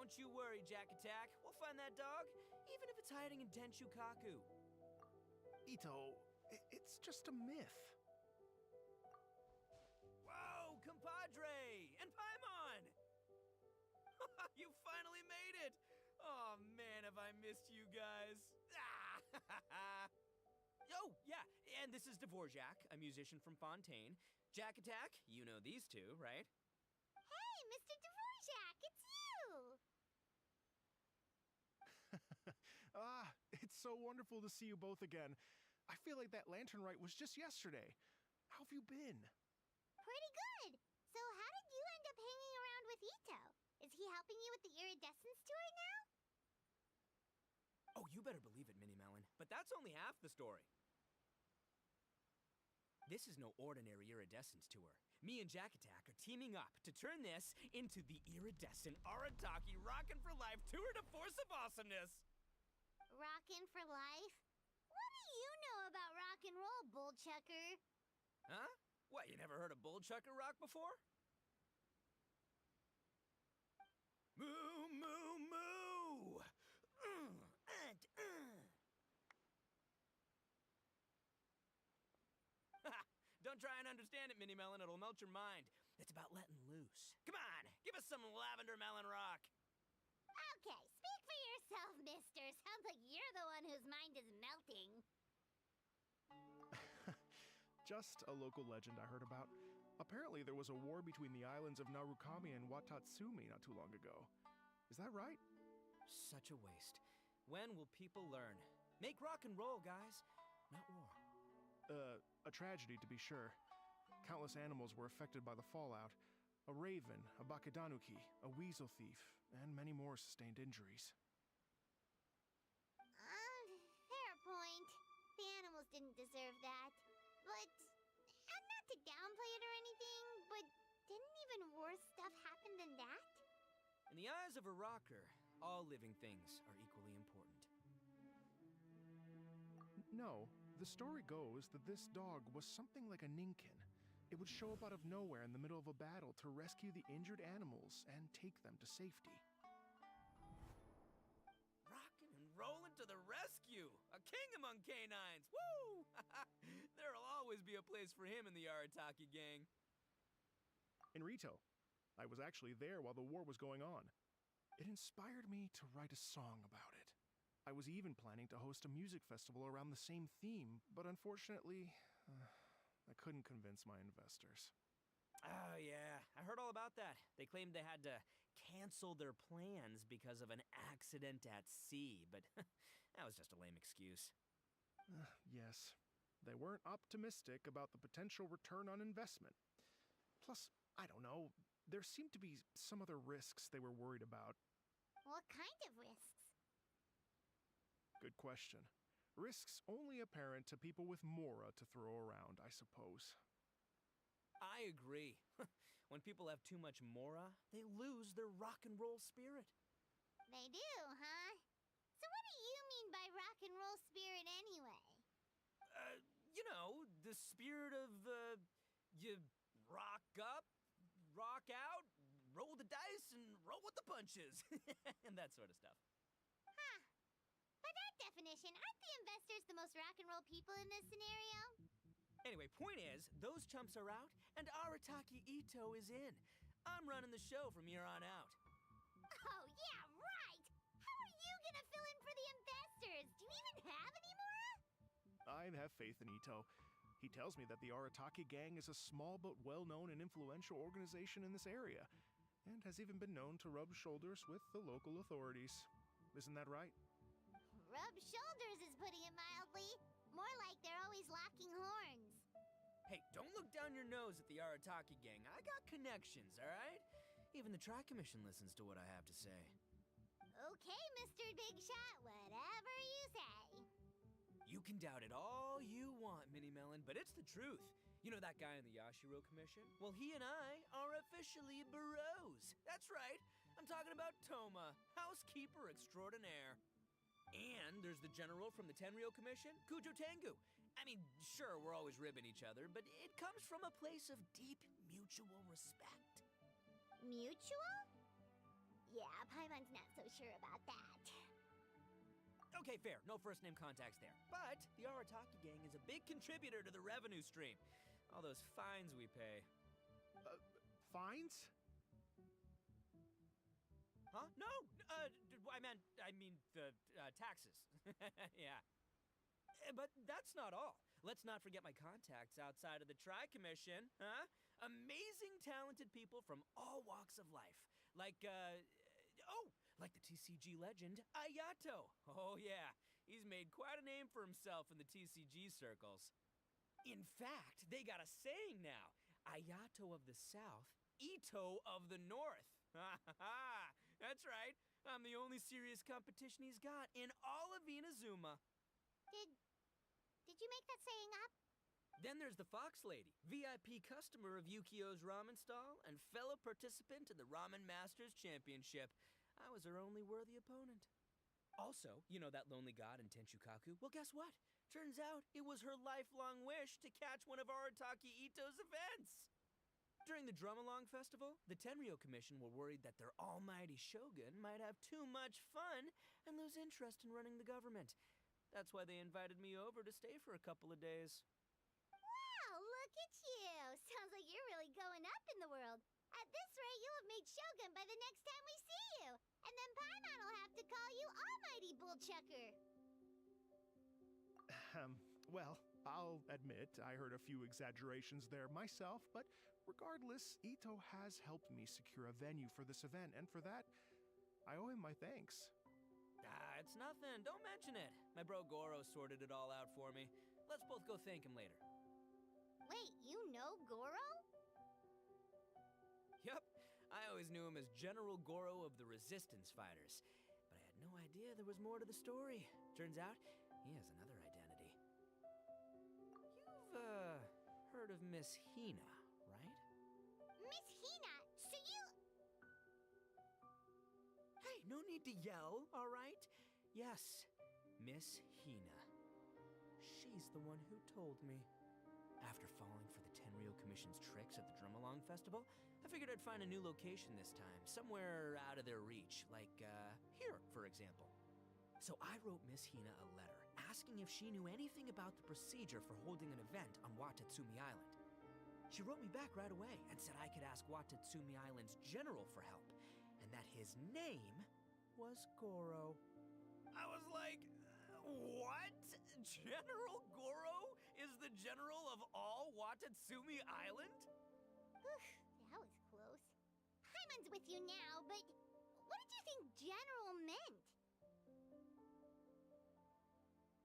Don't you worry, Jack Attack. We'll find that dog, even if it's hiding in Denshukaku. Ito, it's just a myth. Whoa, compadre! And Paimon! You finally made it! Oh man, have I missed you guys. Oh, yeah, and this is Dvorak, a musician from Fontaine. Jack Attack, you know these two, right? Hey, Mr. Dvorak, it's you! It's so wonderful to see you both again. I feel like that lantern rite was just yesterday. How have you been? Pretty good. So how did you end up hanging around with Ito? Is he helping you with the iridescence tour now? Oh, you better believe it, Minnie Melon. But that's only half the story. This is no ordinary iridescence tour. Me and Jack Attack are teaming up to turn this into the iridescent Arataki Rockin' for Life Tour de Force of Awesomeness! Rockin' for life? What do you know about rock and roll, Bullchucker? Huh? What, you never heard of Bullchucker rock before? Moo, moo, moo! Don't try and understand it, Minnie Melon. It'll melt your mind. It's about letting loose. Come on, give us some lavender melon rock. Okay, speak for yourself, mister. Sounds like you're the one whose mind is melting. Just a local legend I heard about. Apparently there was a war between the islands of Narukami and Watatsumi not too long ago. Is that right? Such a waste. When will people learn? Make rock and roll, guys, not war. A tragedy to be sure. Countless animals were affected by the fallout. A raven, a bakedanuki, a weasel thief, and many more sustained injuries. Fair point. The animals didn't deserve that. But, and not to downplay it or anything, but didn't even worse stuff happen than that? In the eyes of a rocker, all living things are equally important. No, the story goes that this dog was something like a ninkin. It would show up out of nowhere in the middle of a battle to rescue the injured animals and take them to safety. Rockin' and rollin' to the rescue! A king among canines! Woo! There'll always be a place for him in the Arataki gang. In Rito, I was actually there while the war was going on. It inspired me to write a song about it. I was even planning to host a music festival around the same theme, but unfortunately, I couldn't convince my investors. Oh, yeah. I heard all about that. They claimed they had to cancel their plans because of an accident at sea, but that was just a lame excuse. Yes. They weren't optimistic about the potential return on investment. Plus, I don't know, there seemed to be some other risks they were worried about. What kind of risks? Good question. Risks only apparent to people with mora to throw around, I suppose. I agree. When people have too much mora, they lose their rock and roll spirit. They do, huh? So what do you mean by rock and roll spirit anyway? You know, the spirit of, you rock up, rock out, roll the dice, and roll with the punches. And that sort of stuff. Huh. By that definition, aren't the investors the most rock and roll people in this scenario? Anyway, point is, those chumps are out, and Arataki Ito is in. I'm running the show from here on out. Oh, yeah, right! How are you gonna fill in for the investors? Do you even have any mora? I have faith in Ito. He tells me that the Arataki gang is a small but well-known and influential organization in this area, and has even been known to rub shoulders with the local authorities. Isn't that right? Rub shoulders is putting it mildly. More like they're always locking horns. Hey, don't look down your nose at the Arataki gang. I got connections, all right? Even the Tri-Commission listens to what I have to say. Okay, Mr. Big Shot, whatever you say. You can doubt it all you want, Minnie Melon, but it's the truth. You know that guy in the Yashiro Commission? Well, he and I are officially bros. That's right. I'm talking about Toma, housekeeper extraordinaire. And there's the general from the Tenryo Commission, Kujo Tengu. I mean, sure, we're always ribbing each other, but it comes from a place of deep mutual respect. Mutual? Yeah, Paimon's not so sure about that. Okay, fair. No first-name contacts there. But the Arataki gang is a big contributor to the revenue stream. All those fines we pay. Fines? Huh? No! I mean the taxes. Yeah. But that's not all. Let's not forget my contacts outside of the Tri-Commission, huh? Amazing, talented people from all walks of life. Like the TCG legend, Ayato. Oh yeah, he's made quite a name for himself in the TCG circles. In fact, they got a saying now. Ayato of the South, Ito of the North. Ha ha ha! That's right. I'm the only serious competition he's got in all of Inazuma. Did you make that saying up? Then there's the Fox Lady, VIP customer of Yukio's ramen stall and fellow participant in the Ramen Masters Championship. I was her only worthy opponent. Also, you know that lonely god in Tenchukaku? Well, guess what? Turns out it was her lifelong wish to catch one of Arataki Ito's events. During the Drum-Along Festival, the Tenryo Commission were worried that their almighty shogun might have too much fun and lose interest in running the government. That's why they invited me over to stay for a couple of days. Wow, look at you! Sounds like you're really going up in the world. At this rate, you'll have made Shogun by the next time we see you. And then Paimon will have to call you Almighty Bullchucker. Well, I'll admit I heard a few exaggerations there myself, but regardless, Ito has helped me secure a venue for this event, and for that, I owe him my thanks. It's nothing. Don't mention it. My bro Goro sorted it all out for me. Let's both go thank him later. Wait, you know Goro? Yep. I always knew him as General Goro of the Resistance Fighters. But I had no idea there was more to the story. Turns out, he has another identity. You've, heard of Miss Hina, right? Miss Hina, so you... Hey, no need to yell, all right? Yes, Miss Hina. She's the one who told me. After falling for the Tenryo Commission's tricks at the Drum-Along Festival, I figured I'd find a new location this time, somewhere out of their reach, like, here, for example. So I wrote Miss Hina a letter, asking if she knew anything about the procedure for holding an event on Watatsumi Island. She wrote me back right away and said I could ask Watatsumi Island's general for help, and that his name was Goro. I was like, what? General Goro is the general of all Watatsumi Island? That was close. Paimon's with you now, but what did you think general meant?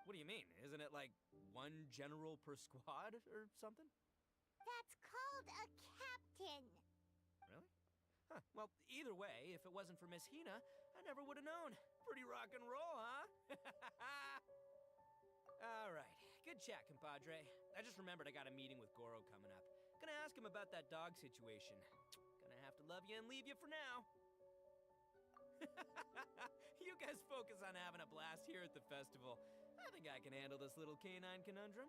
What do you mean? Isn't it like one general per squad or something? That's called a captain. Really? Huh. Well, either way, if it wasn't for Miss Hina, I never would have known. Pretty rock and roll, huh? All right. Good chat, compadre. I just remembered I got a meeting with Goro coming up. Gonna ask him about that dog situation. Gonna have to love you and leave you for now. You guys focus on having a blast here at the festival. I think I can handle this little canine conundrum.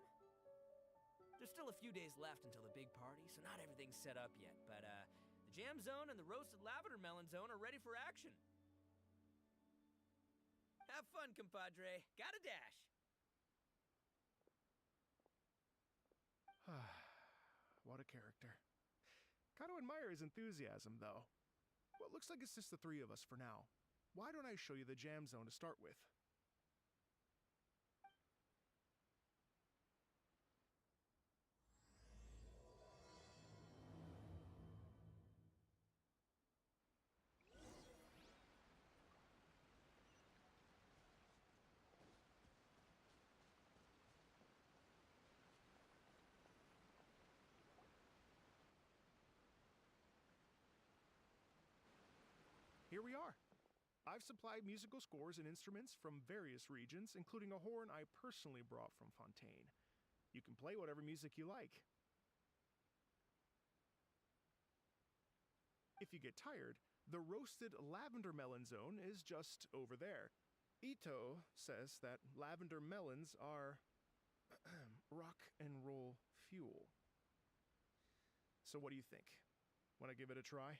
There's still a few days left until the big party, so not everything's set up yet, but the Jam Zone and the Roasted Lavender Melon Zone are ready for action. Have fun, compadre. Gotta dash. What a character. Kind of admire his enthusiasm, though. Well, it looks like it's just the three of us for now. Why don't I show you the Jam Zone to start with? Here we are. I've supplied musical scores and instruments from various regions, including a horn I personally brought from Fontaine. You can play whatever music you like. If you get tired, the Roasted Lavender Melon Zone is just over there. Ito says that lavender melons are rock and roll fuel. So what do you think? Want to give it a try?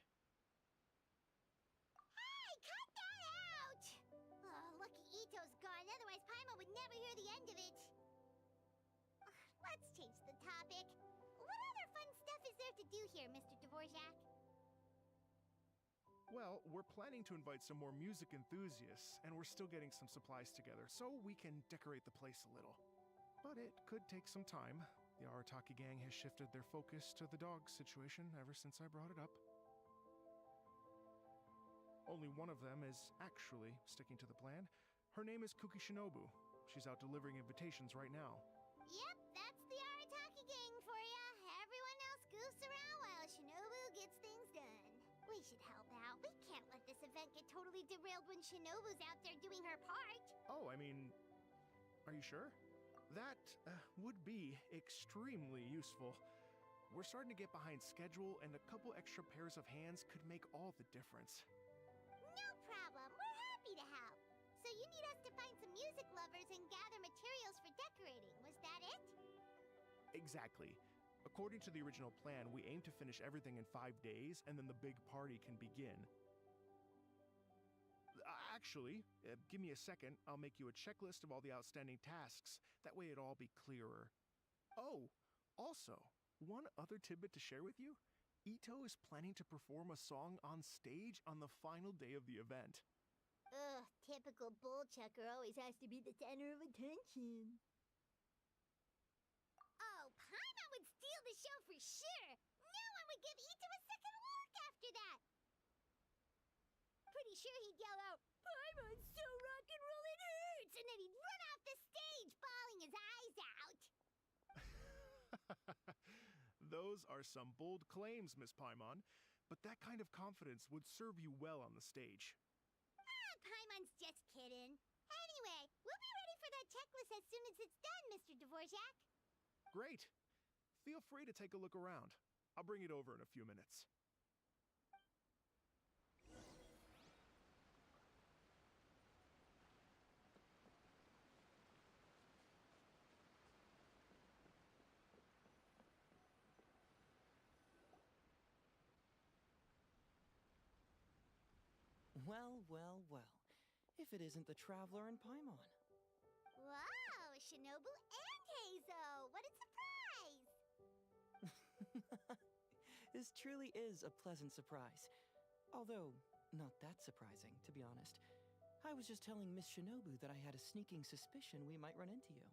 Hey, never hear the end of it. Let's change the topic. What other fun stuff is there to do here, Mr. Dvorak? Well, we're planning to invite some more music enthusiasts, and we're still getting some supplies together so we can decorate the place a little. But it could take some time. The AR60 gang has shifted their focus to the dog situation ever since I brought it up. Only one of them is actually sticking to the plan. Her name is Kuki Shinobu. She's out delivering invitations right now. Yep, that's the Arataki gang for ya. Everyone else goofs around while Shinobu gets things done. We should help out. We can't let this event get totally derailed when Shinobu's out there doing her part. Oh, I mean, are you sure? That would be extremely useful. We're starting to get behind schedule, and a couple extra pairs of hands could make all the difference. No problem. We're happy to help. So you need us to find some music lovers and gather materials for decorating. Was that it? Exactly. According to the original plan, we aim to finish everything in 5 days, and then the big party can begin. Actually, give me a second. I'll make you a checklist of all the outstanding tasks. That way it'll all be clearer. Oh, also, one other tidbit to share with you. Ito is planning to perform a song on stage on the final day of the event. Ugh, typical bull chucker always has to be the center of attention. Oh, Paimon would steal the show for sure. No one would give Ito a second look after that. Pretty sure he'd yell out, "Paimon's so rock and roll it hurts!" And then he'd run off the stage bawling his eyes out. Those are some bold claims, Miss Paimon, but that kind of confidence would serve you well on the stage. Ah, Paimon's just kidding. Anyway, we'll be ready for that checklist as soon as it's done, Mr. Dvorak. Great. Feel free to take a look around. I'll bring it over in a few minutes. Well, well, well. If it isn't the Traveler and Paimon. Wow, Shinobu and Heizo! What a surprise! This truly is a pleasant surprise. Although, not that surprising, to be honest. I was just telling Miss Shinobu that I had a sneaking suspicion we might run into you.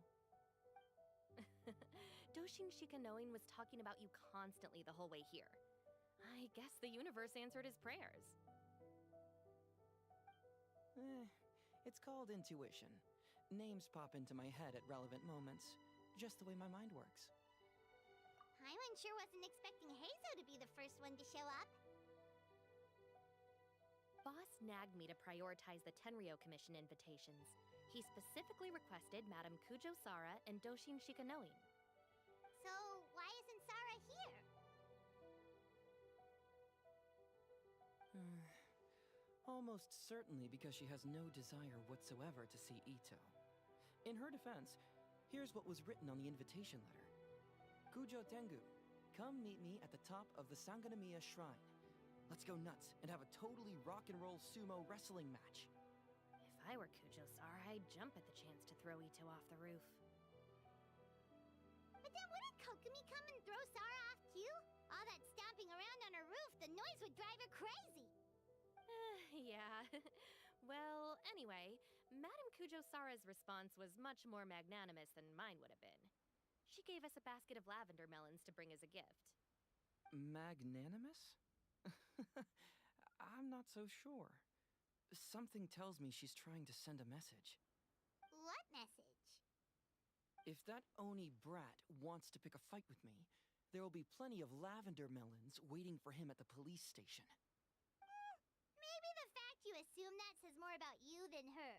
Doshin Shikanoin was talking about you constantly the whole way here. I guess the universe answered his prayers. It's called intuition. Names pop into my head at relevant moments, just the way my mind works. Paimon sure wasn't expecting Heizo to be the first one to show up. Boss nagged me to prioritize the Tenryo Commission invitations. He specifically requested Madame Kujo Sara and Doshin Shikanoin. So, why isn't Sara here? Almost certainly because she has no desire whatsoever to see Ito. In her defense, here's what was written on the invitation letter. Kujo Tengu, come meet me at the top of the Sanganamiya Shrine. Let's go nuts and have a totally rock and roll sumo wrestling match. If I were Kujo Sara, I'd jump at the chance to throw Ito off the roof. But then wouldn't Kokumi come and throw Sara off too? All that stomping around on her roof, the noise would drive her crazy. Yeah. Well, anyway, Madame Kujo Sara's response was much more magnanimous than mine would have been. She gave us a basket of lavender melons to bring as a gift. Magnanimous? I'm not so sure. Something tells me she's trying to send a message. What message? If that Oni brat wants to pick a fight with me, there will be plenty of lavender melons waiting for him at the police station. Maybe the fact you assume that says more about you than her.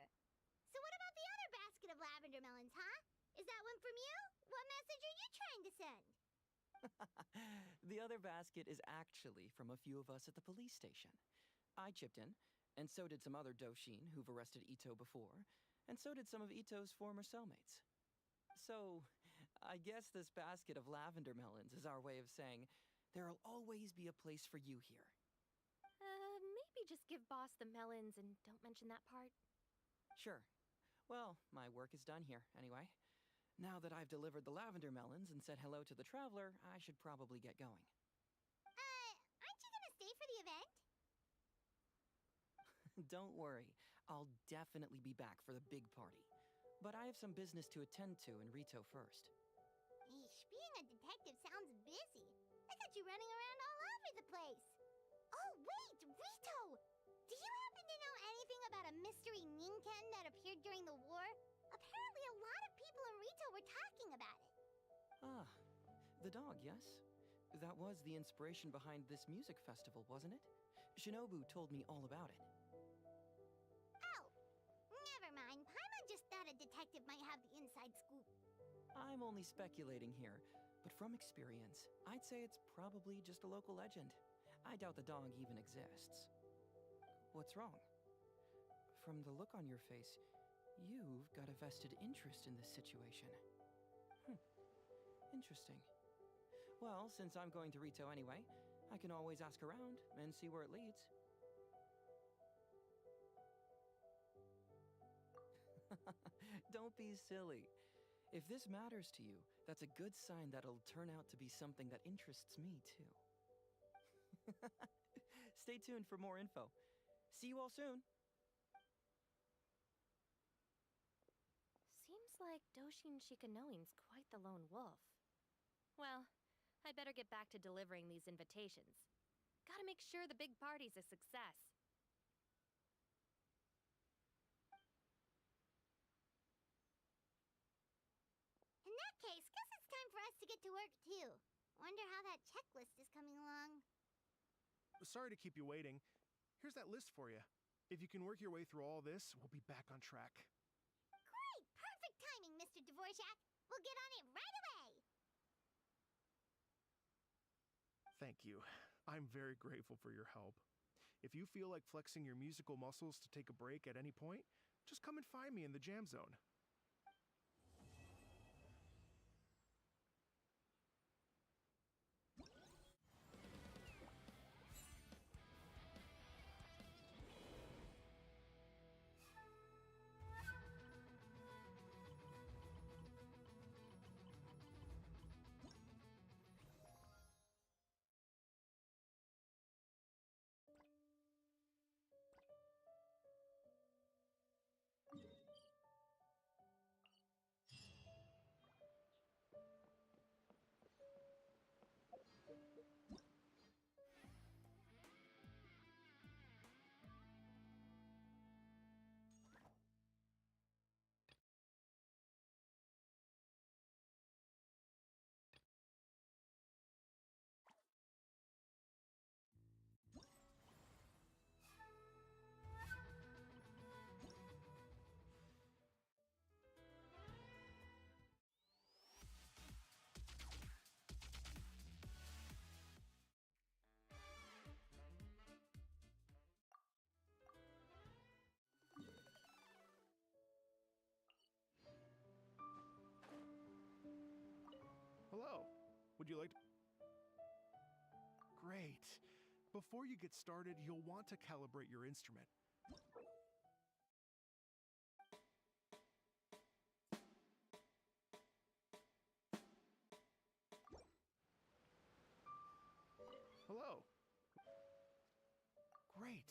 So what about the other basket of lavender melons, huh? Is that one from you? What message are you trying to send? The other basket is actually from a few of us at the police station. I chipped in, and so did some other Doshin who've arrested Ito before, and so did some of Ito's former cellmates. So, I guess this basket of lavender melons is our way of saying, there'll always be a place for you here. Maybe just give Boss the melons and don't mention that part. Sure. Well, my work is done here, anyway. Now that I've delivered the lavender melons and said hello to the traveler, I should probably get going. Aren't you gonna stay for the event? Don't worry, I'll definitely be back for the big party. But I have some business to attend to in Rito first. Eesh, being a detective sounds busy. I got you running around all over the place. Oh, wait, Rito! Do you happen to know anything about a mystery Ninken that appeared during the war? Apparently a lot of people in Rito were talking about it. Ah, the dog, yes? That was the inspiration behind this music festival, wasn't it? Shinobu told me all about it. Oh, never mind. Paimon just thought a detective might have the inside scoop. I'm only speculating here, but from experience, I'd say it's probably just a local legend. I doubt the dog even exists. What's wrong? From the look on your face, you've got a vested interest in this situation. Interesting. Well, since I'm going to Rito anyway, I can always ask around and see where it leads. Don't be silly. If this matters to you, that's a good sign that it'll turn out to be something that interests me, too. Stay tuned for more info. See you all soon. Seems like Doshin Shikanoin's quite the lone wolf. Well, I'd better get back to delivering these invitations. Gotta make sure the big party's a success. In that case, guess it's time for us to get to work too. Wonder how that checklist is coming along. Sorry to keep you waiting. Here's that list for you. If you can work your way through all this, we'll be back on track. Great! Perfect timing, Mr. Dvorak. We'll get on it right away. Thank you. I'm very grateful for your help. If you feel like flexing your musical muscles to take a break at any point, just come and find me in the jam zone. Hello. Would you like to... Great. Before you get started, you'll want to calibrate your instrument. Hello. Great.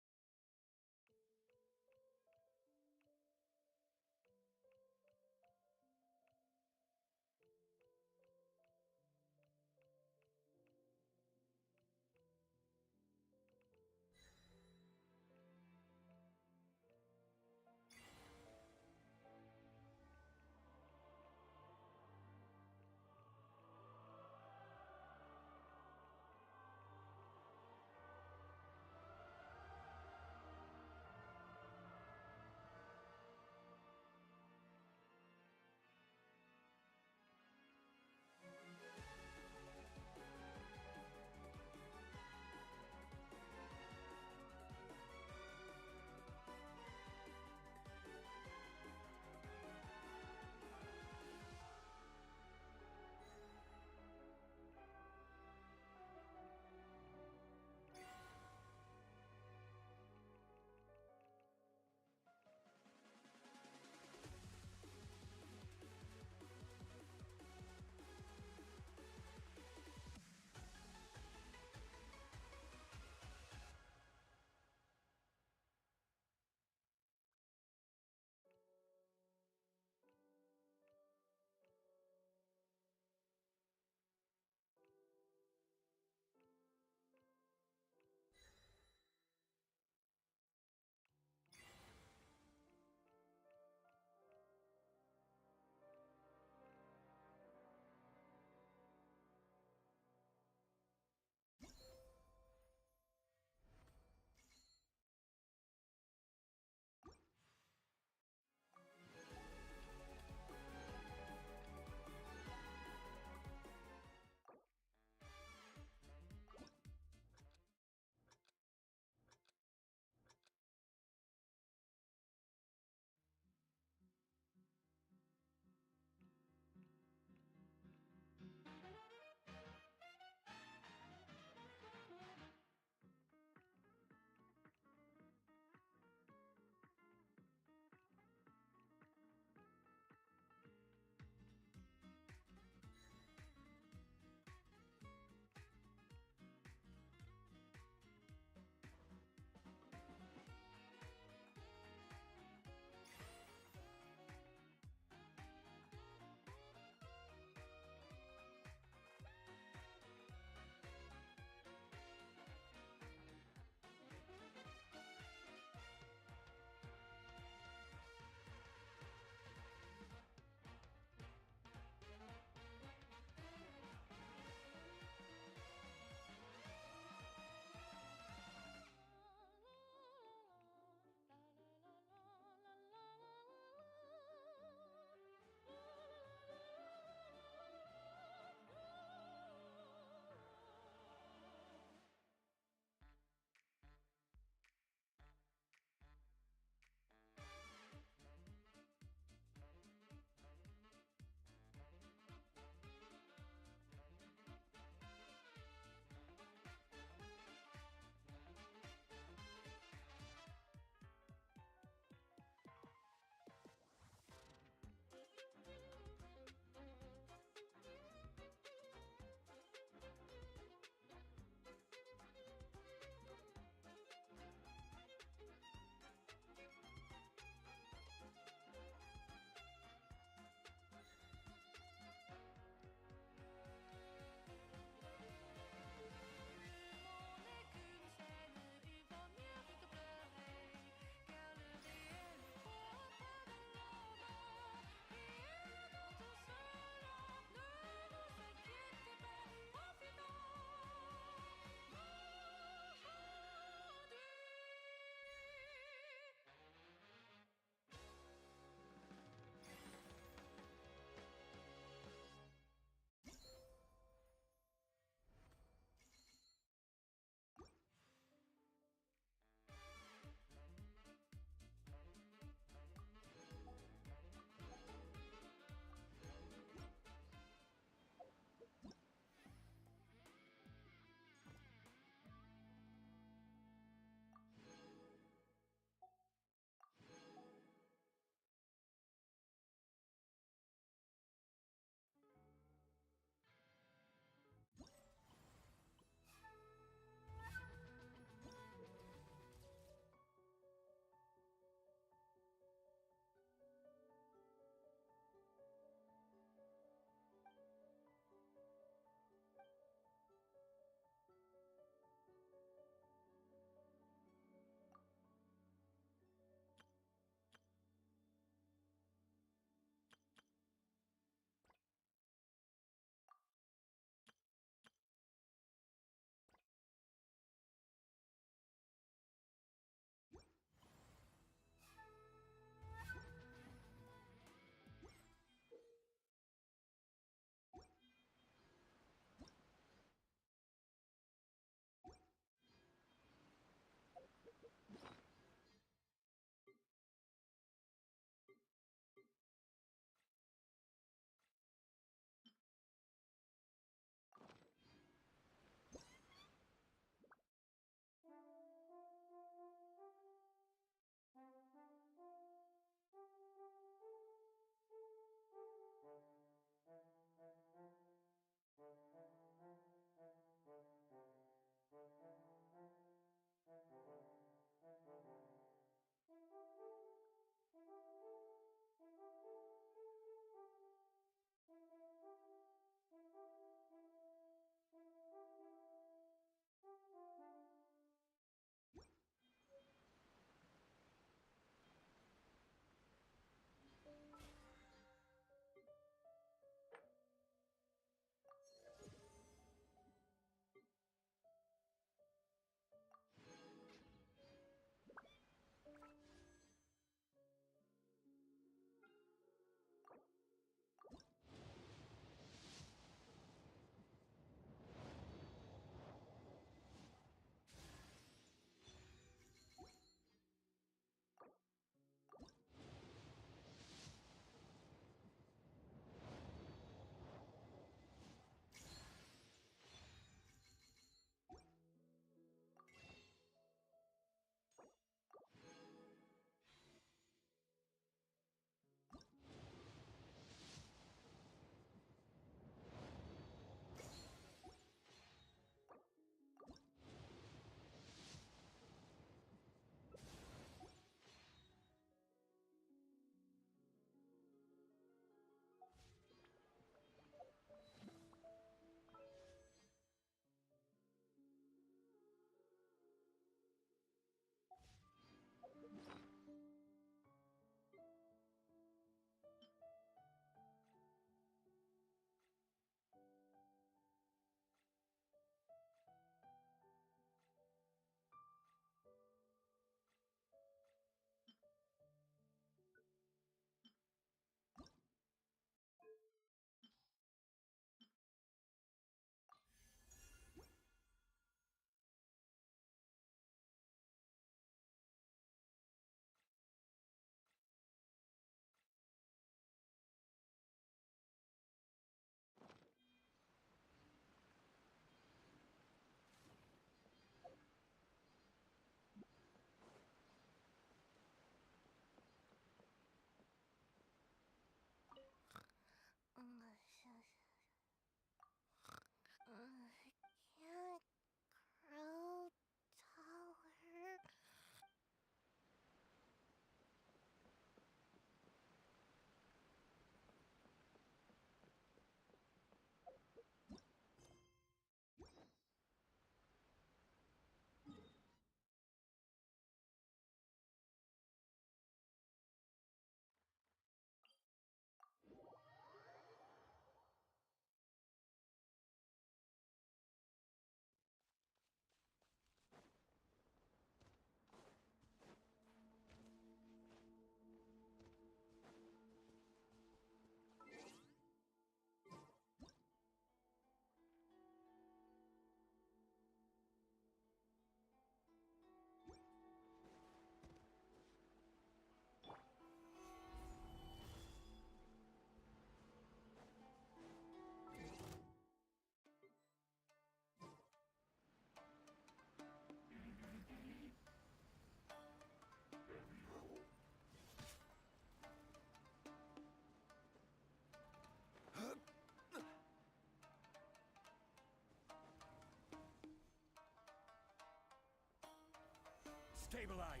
Stabilize!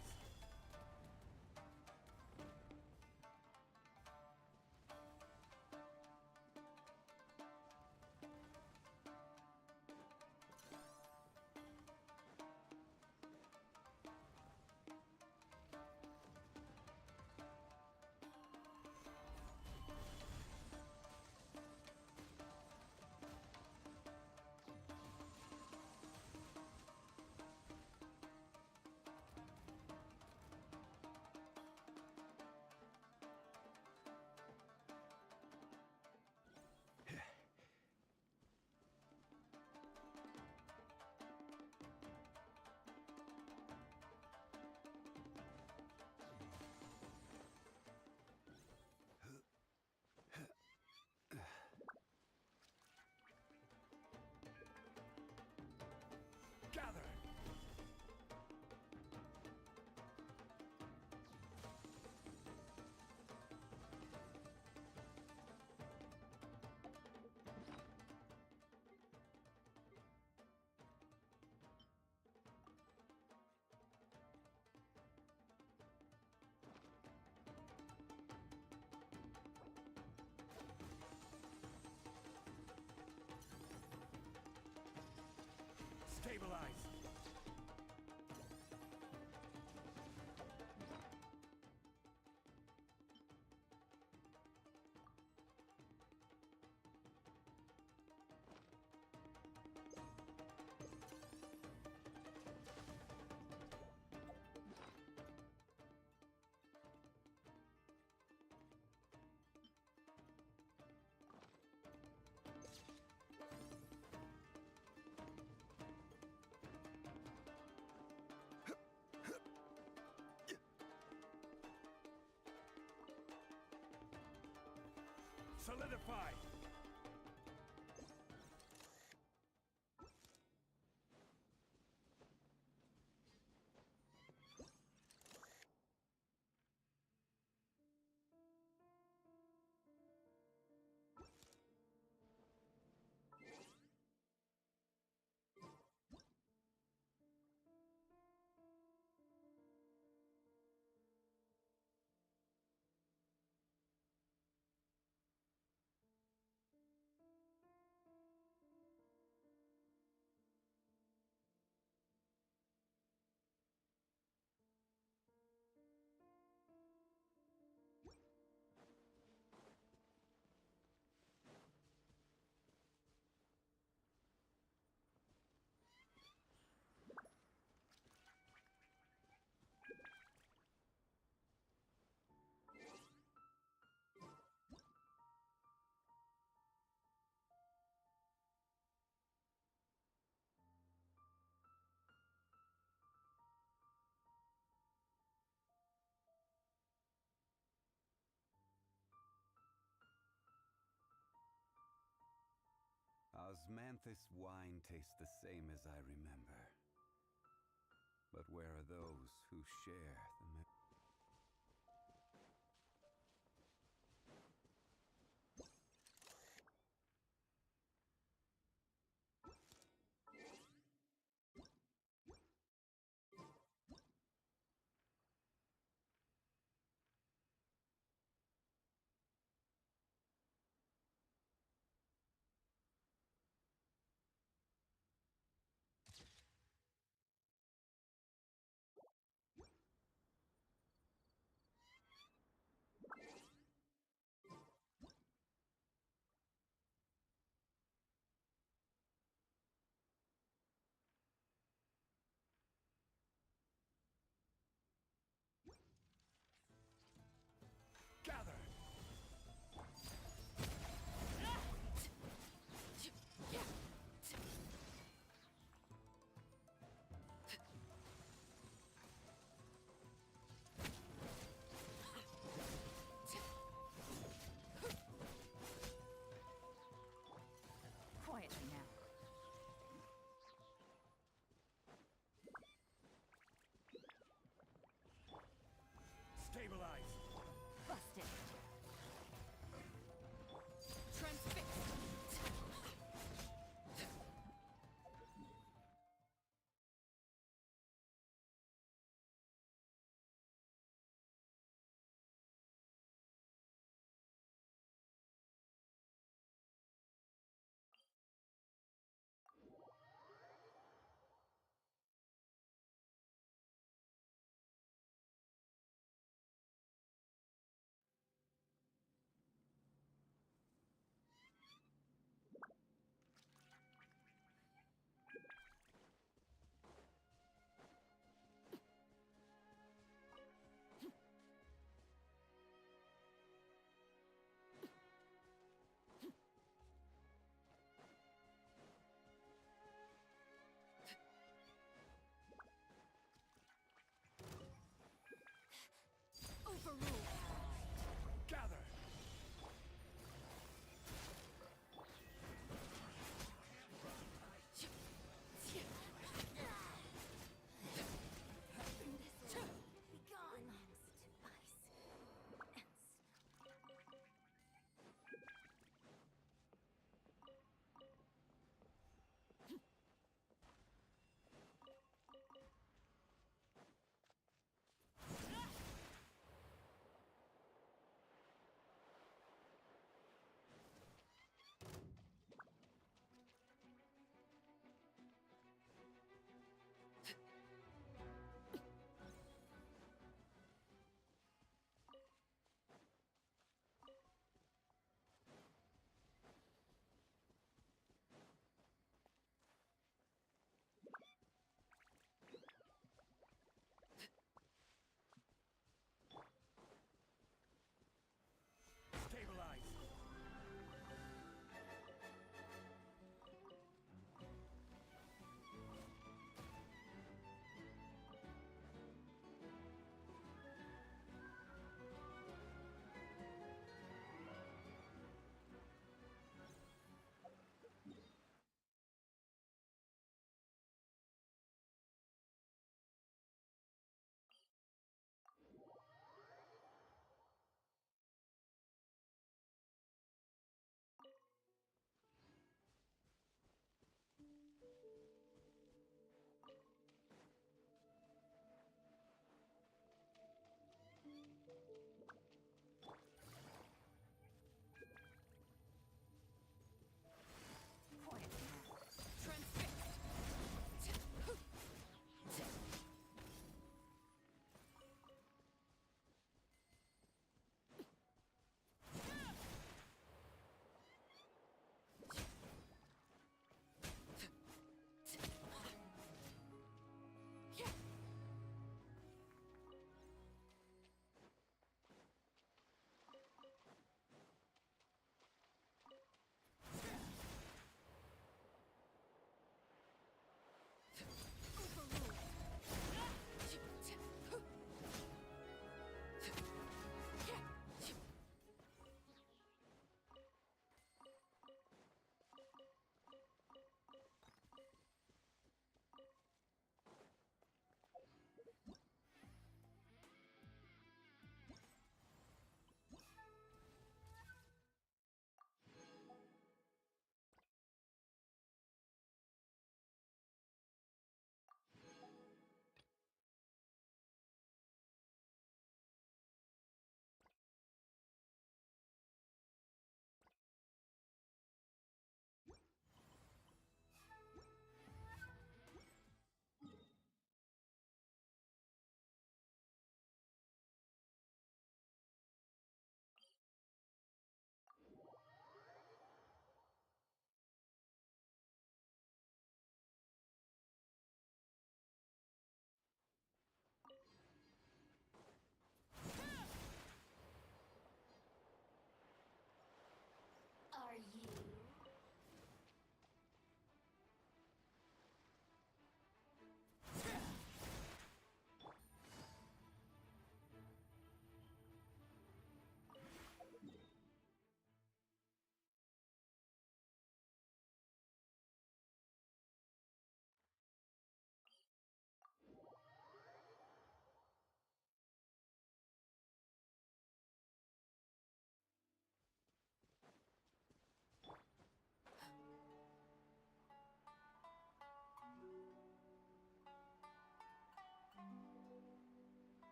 Gather! Stabilize! Solidify! Osmanthus wine tastes the same as I remember. But where are those who share the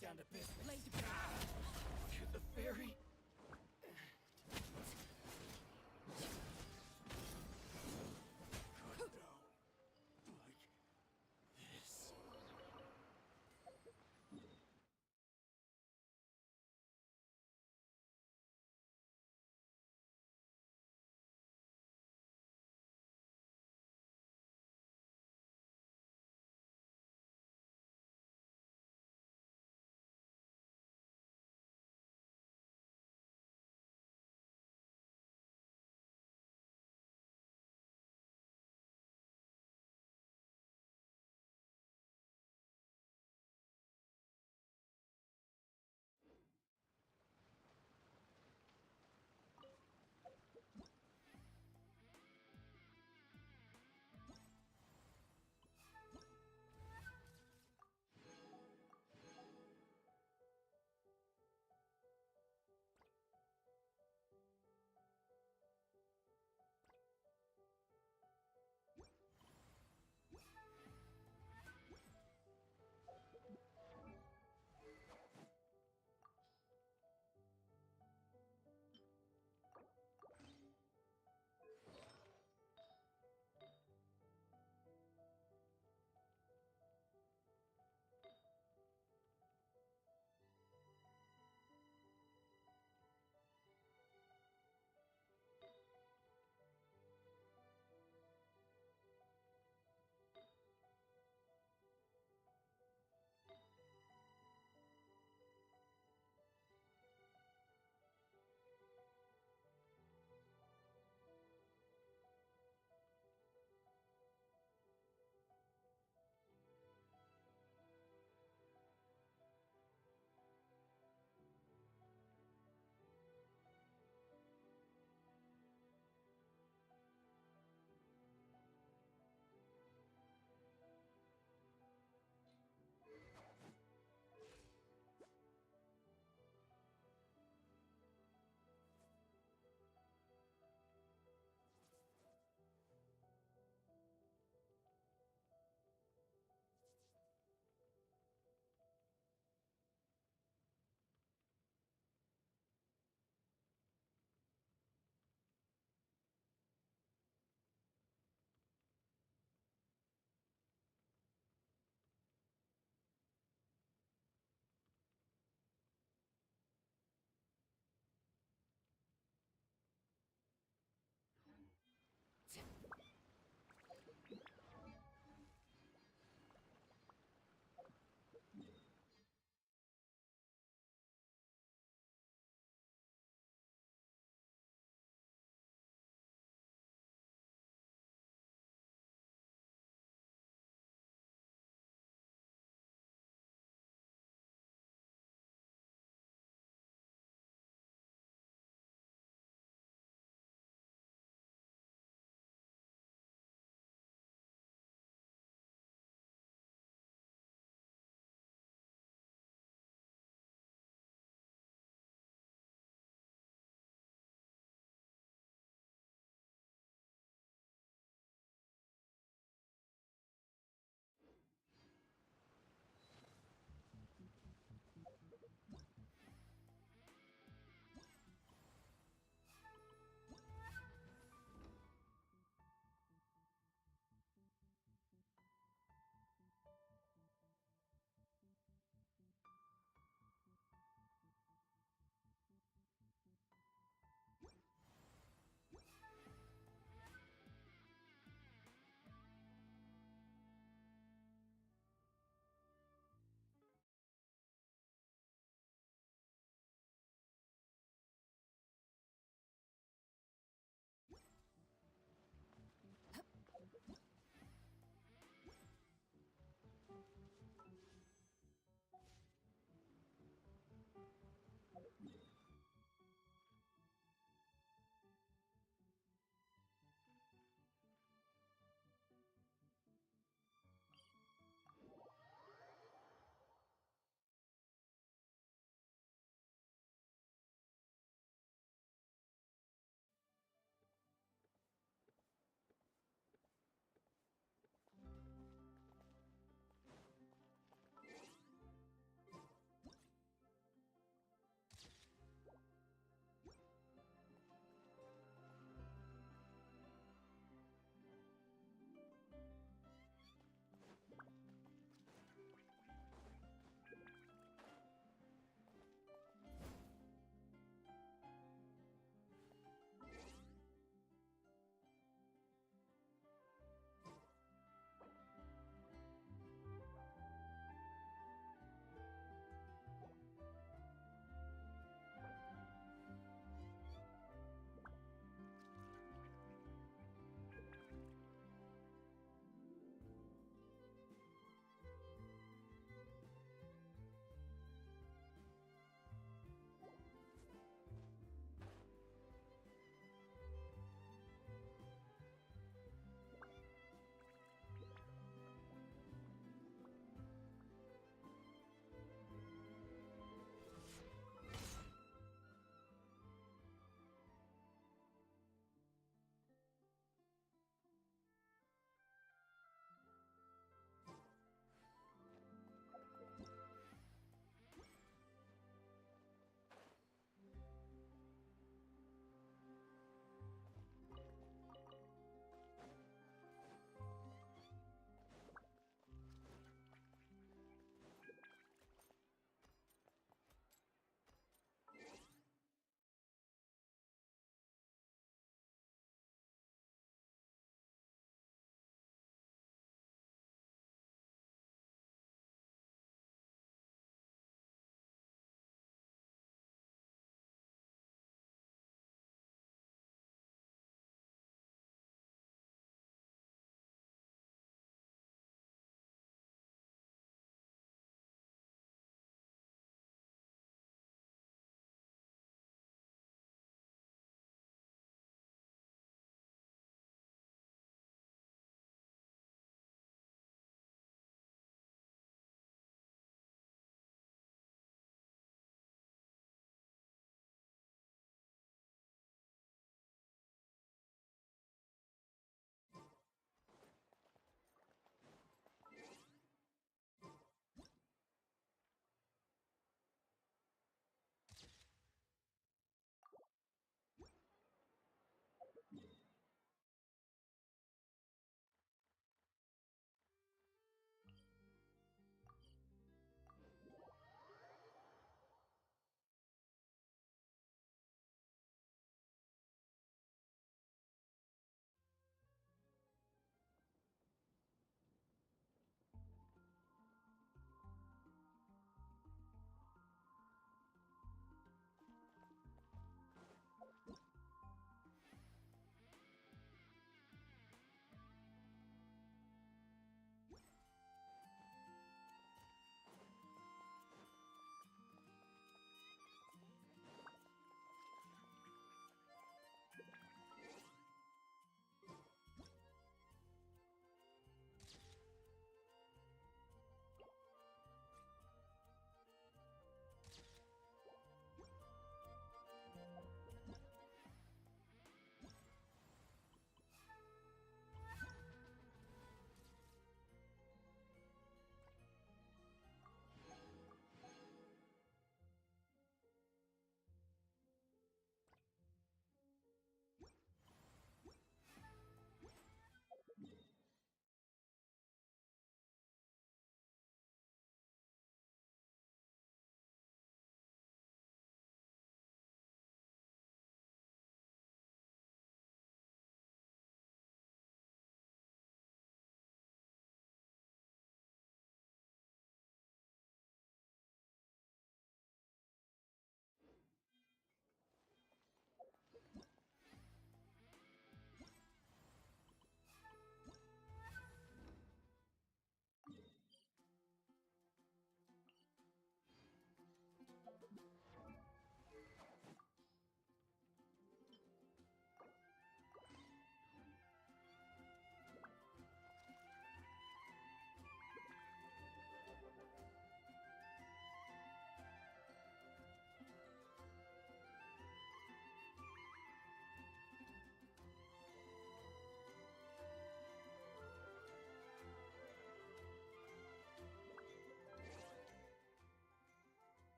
down to business. To the ferry.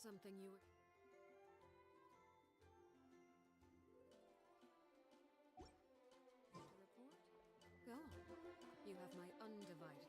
something you... To report? Go on. You have my undivided